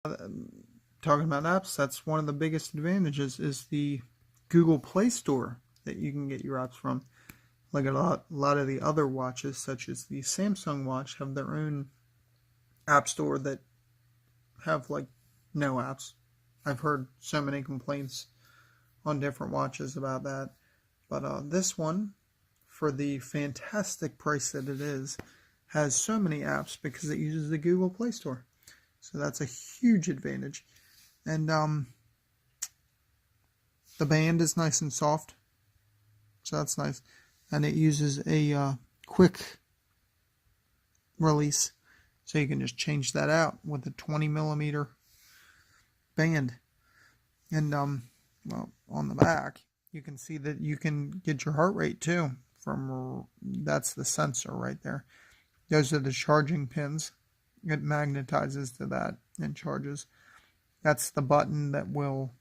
Talking about apps, that's one of the biggest advantages is the Google Play Store that you can get your apps from. Like a lot of the other watches, such as the Samsung watch, have their own app store that have like no apps. I've heard so many complaints on different watches about that. But this one, for the fantastic price that it is, has so many apps because it uses the Google Play Store. So that's a huge advantage. And the band is nice and soft, so that's nice. And it uses a quick release, so you can just change that out with a 20 millimeter band. And well, on the back, you can see that you can get your heart rate too. That's the sensor right there. Those are the charging pins. It magnetizes to that and charges. That's the button that will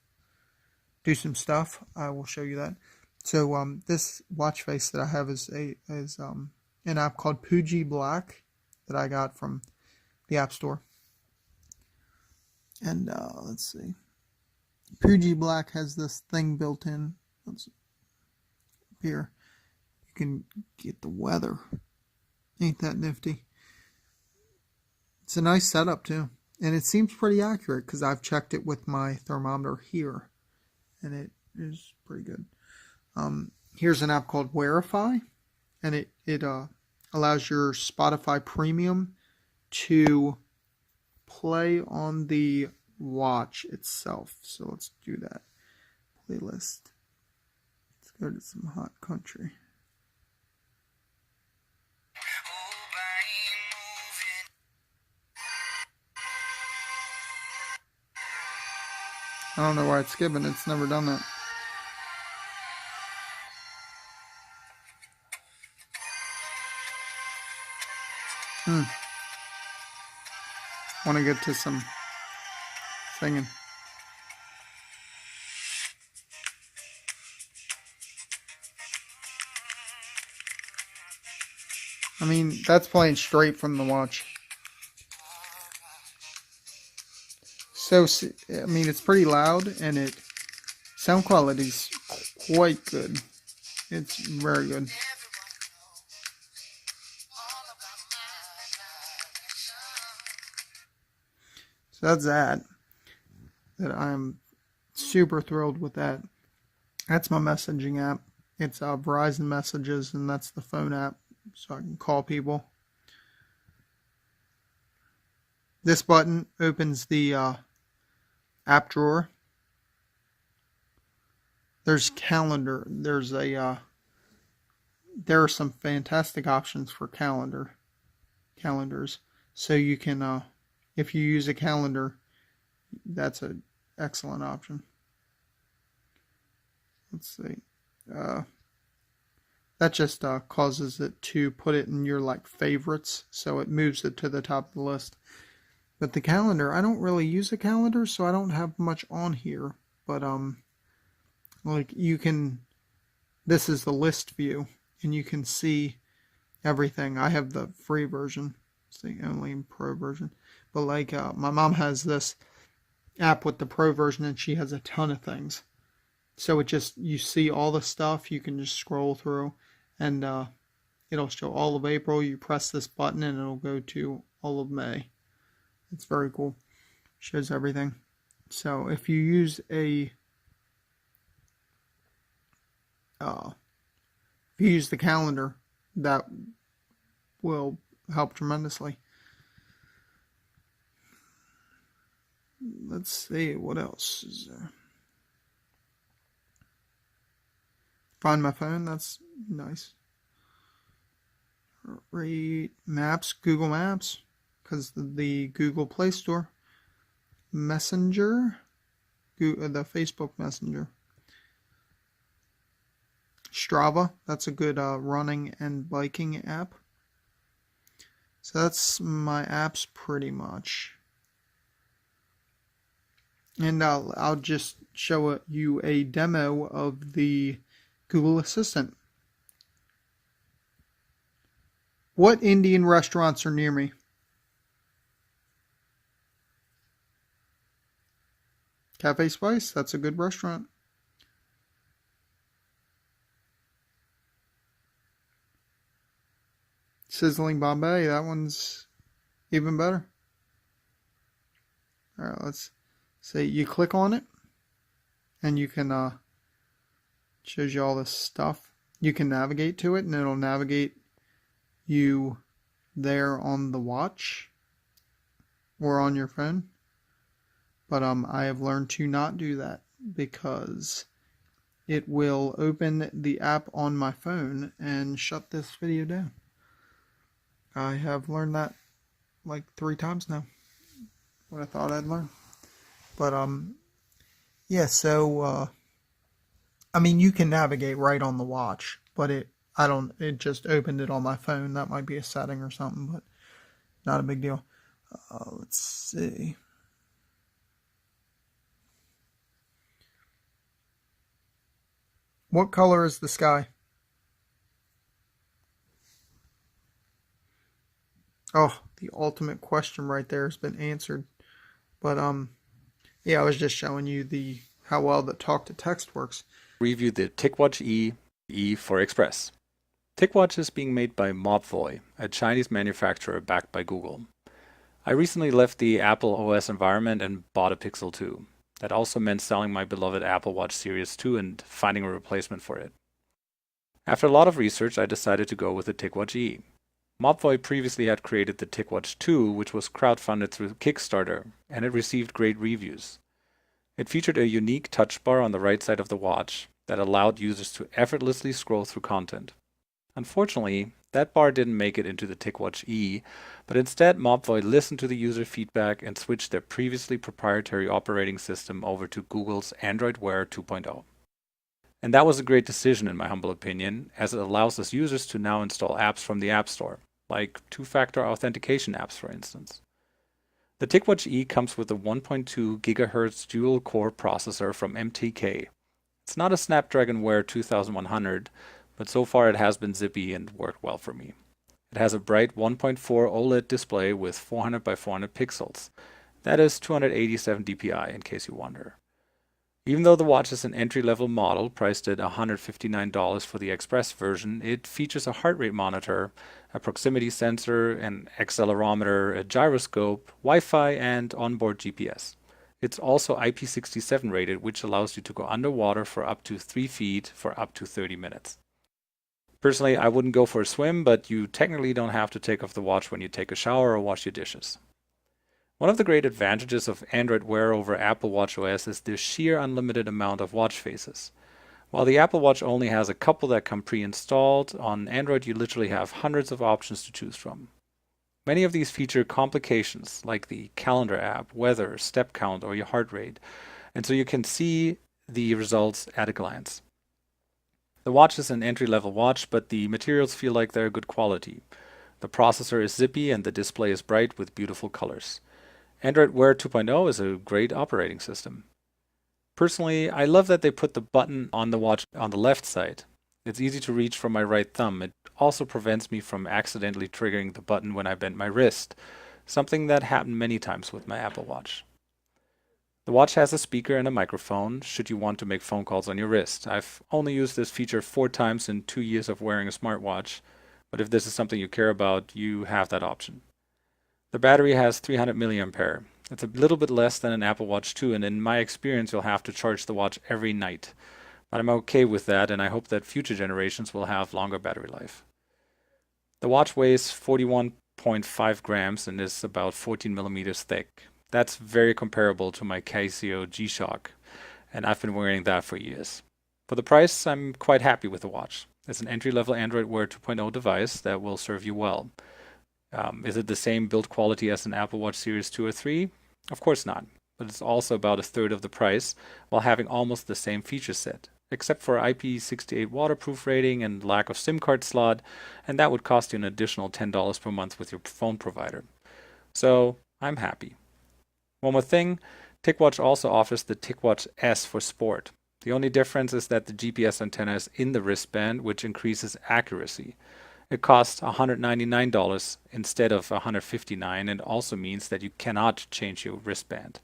do some stuff. I will show you that. So this watch face that I have is an app called Puji Black that I got from the App Store. And let's see. Puji Black has this thing built in. Let's here. You can get the weather. Ain't that nifty? It's a nice setup too. And it seems pretty accurate because I've checked it with my thermometer here. And it is pretty good. Here's an app called Wearify. And it allows your Spotify Premium to play on the watch itself. So let's do that. Playlist. Let's go to some hot country. I don't know why it's skipping. It's never done that. Want to get to some singing. I mean, that's playing straight from the watch. So, I mean, it's pretty loud, and sound quality's quite good. It's very good. So that's that I'm super thrilled with that. That's my messaging app. It's Verizon Messages, and that's the phone app, so I can call people. This button opens the app drawer. There's calendar. There are some fantastic options for calendars. So you can, if you use a calendar, that's an excellent option. Let's see. That just causes it to put it in your favorites, so it moves it to the top of the list. But the calendar, I don't really use a calendar, so I don't have much on here. But you can. This is the list view, and you can see everything. I have the free version. It's the only pro version. But my mom has this app with the pro version, and she has a ton of things. So you see all the stuff. You can just scroll through, and it'll show all of April. You press this button, and it'll go to all of May. It's very cool. Shows everything. So if you use the calendar, that will help tremendously. Let's see, what else is there? Find my phone, that's nice. Read Maps, Google Maps, because the Google Play Store. Messenger, the Facebook Messenger. Strava, that's a good running and biking app. So that's my apps pretty much. And I'll just show you a demo of the Google Assistant. What Indian restaurants are near me? Cafe Spice, that's a good restaurant. Sizzling Bombay, that one's even better. Alright, let's say you click on it and you can shows you all this stuff. You can navigate to it and it'll navigate you there on the watch or on your phone. But I have learned to not do that because it will open the app on my phone and shut this video down. I have learned that like 3 times now. What I thought I'd learn. But yeah, so I mean you can navigate right on the watch, but it just opened it on my phone. That might be a setting or something, but not a big deal. Let's see. What color is the sky? Oh, the ultimate question right there has been answered. But yeah, I was just showing you how well the talk to text works. Review the Ticwatch E for Express. Ticwatch is being made by Mobvoi, a Chinese manufacturer backed by Google. I recently left the Apple OS environment and bought a Pixel 2. That also meant selling my beloved Apple Watch Series 2 and finding a replacement for it. After a lot of research, I decided to go with the Ticwatch E. Mobvoi previously had created the Ticwatch 2, which was crowdfunded through Kickstarter, and it received great reviews. It featured a unique touch bar on the right side of the watch that allowed users to effortlessly scroll through content. Unfortunately, that bar didn't make it into the Ticwatch E, but instead Mobvoi listened to the user feedback and switched their previously proprietary operating system over to Google's Android Wear 2.0. And that was a great decision in my humble opinion, as it allows us users to now install apps from the App Store, like two-factor authentication apps for instance. The Ticwatch E comes with a 1.2 GHz dual-core processor from MTK. It's not a Snapdragon Wear 2100, but so far it has been zippy and worked well for me. It has a bright 1.4 OLED display with 400 by 400 pixels. That is 287 dpi in case you wonder. Even though the watch is an entry-level model priced at $159 for the Express version, it features a heart rate monitor, a proximity sensor, an accelerometer, a gyroscope, Wi-Fi, and onboard GPS. It's also IP67 rated, which allows you to go underwater for up to 3 feet for up to 30 minutes. Personally, I wouldn't go for a swim, but you technically don't have to take off the watch when you take a shower or wash your dishes. One of the great advantages of Android Wear over Apple Watch OS is the sheer unlimited amount of watch faces. While the Apple Watch only has a couple that come pre-installed, on Android you literally have hundreds of options to choose from. Many of these feature complications like the calendar app, weather, step count, or your heart rate, and so you can see the results at a glance. The watch is an entry-level watch, but the materials feel like they're good quality. The processor is zippy and the display is bright with beautiful colors. Android Wear 2.0 is a great operating system. Personally, I love that they put the button on the watch on the left side. It's easy to reach from my right thumb. It also prevents me from accidentally triggering the button when I bend my wrist, something that happened many times with my Apple Watch. The watch has a speaker and a microphone, should you want to make phone calls on your wrist. I've only used this feature 4 times in 2 years of wearing a smartwatch, but if this is something you care about, you have that option. The battery has 300 mAh. It's a little bit less than an Apple Watch 2, and in my experience you'll have to charge the watch every night. But I'm okay with that, and I hope that future generations will have longer battery life. The watch weighs 41.5 grams and is about 14 millimeters thick. That's very comparable to my Casio G-Shock, and I've been wearing that for years. For the price, I'm quite happy with the watch. It's an entry-level Android Wear 2.0 device that will serve you well. Is it the same build quality as an Apple Watch Series 2 or 3? Of course not, but it's also about a third of the price while having almost the same feature set, except for IP68 waterproof rating and lack of SIM card slot, and that would cost you an additional $10 per month with your phone provider. So I'm happy. One more thing, Ticwatch also offers the Ticwatch S for sport. The only difference is that the GPS antenna is in the wristband, which increases accuracy. It costs $199 instead of $159 and also means that you cannot change your wristband.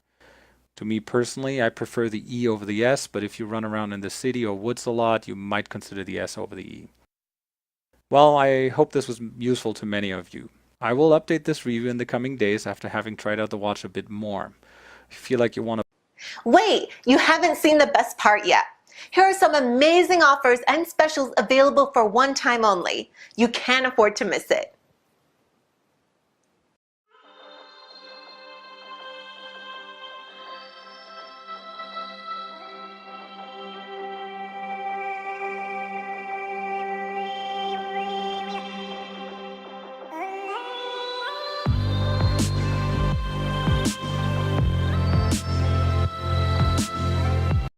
To me personally, I prefer the E over the S, but if you run around in the city or woods a lot, you might consider the S over the E. Well, I hope this was useful to many of you. I will update this review in the coming days after having tried out the watch a bit more. If you feel like you want to... Wait, you haven't seen the best part yet. Here are some amazing offers and specials available for one time only. You can't afford to miss it.